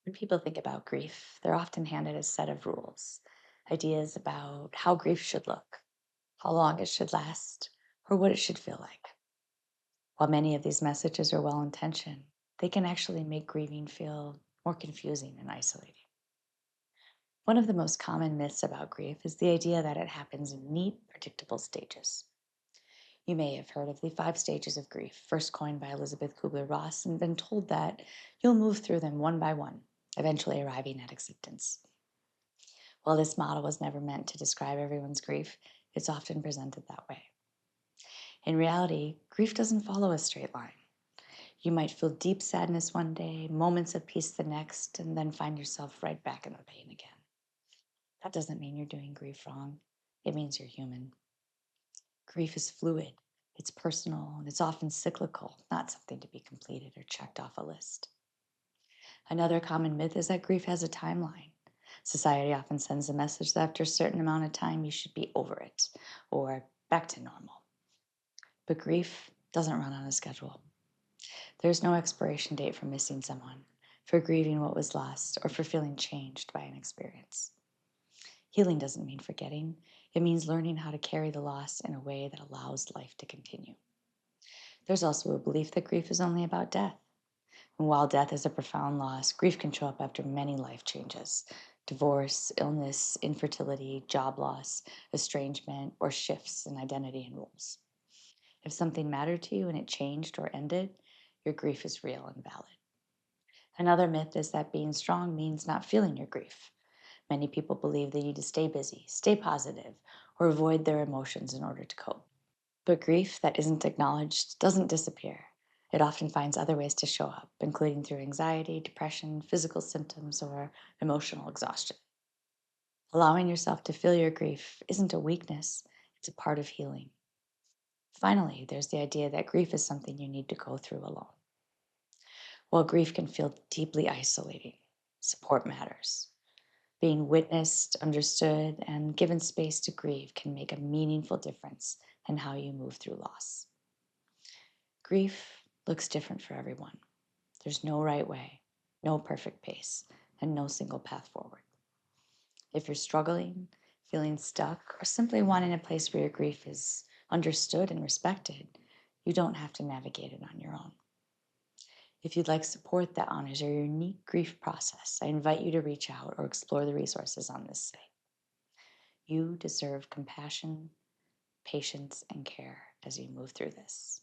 When people think about grief, they're often handed a set of rules, ideas about how grief should look, how long it should last, or what it should feel like. While many of these messages are well intentioned, they can actually make grieving feel more confusing and isolating. One of the most common myths about grief is the idea that it happens in neat, predictable stages. You may have heard of the 5 stages of grief, first coined by Elizabeth Kubler-Ross, and been told that you'll move through them one by one, eventually arriving at acceptance. While this model was never meant to describe everyone's grief, it's often presented that way. In reality, grief doesn't follow a straight line. You might feel deep sadness one day, moments of peace the next, and then find yourself right back in the pain again. That doesn't mean you're doing grief wrong. It means you're human. Grief is fluid, it's personal, and it's often cyclical, not something to be completed or checked off a list. Another common myth is that grief has a timeline. Society often sends a message that after a certain amount of time, you should be over it or back to normal. But grief doesn't run on a schedule. There's no expiration date for missing someone, for grieving what was lost, or for feeling changed by an experience. Healing doesn't mean forgetting, it means learning how to carry the loss in a way that allows life to continue. There's also a belief that grief is only about death. And while death is a profound loss, grief can show up after many life changes: divorce, illness, infertility, job loss, estrangement, or shifts in identity and roles. If something mattered to you and it changed or ended, your grief is real and valid. Another myth is that being strong means not feeling your grief. Many people believe they need to stay busy, stay positive, or avoid their emotions in order to cope. But grief that isn't acknowledged doesn't disappear. It often finds other ways to show up, including through anxiety, depression, physical symptoms, or emotional exhaustion. Allowing yourself to feel your grief isn't a weakness, it's a part of healing. Finally, there's the idea that grief is something you need to go through alone. While grief can feel deeply isolating, support matters. Being witnessed, understood, and given space to grieve can make a meaningful difference in how you move through loss. Grief looks different for everyone. There's no right way, no perfect pace, and no single path forward. If you're struggling, feeling stuck, or simply wanting a place where your grief is understood and respected, you don't have to navigate it on your own. If you'd like support that honors your unique grief process, I invite you to reach out or explore the resources on this site. You deserve compassion, patience, and care as you move through this.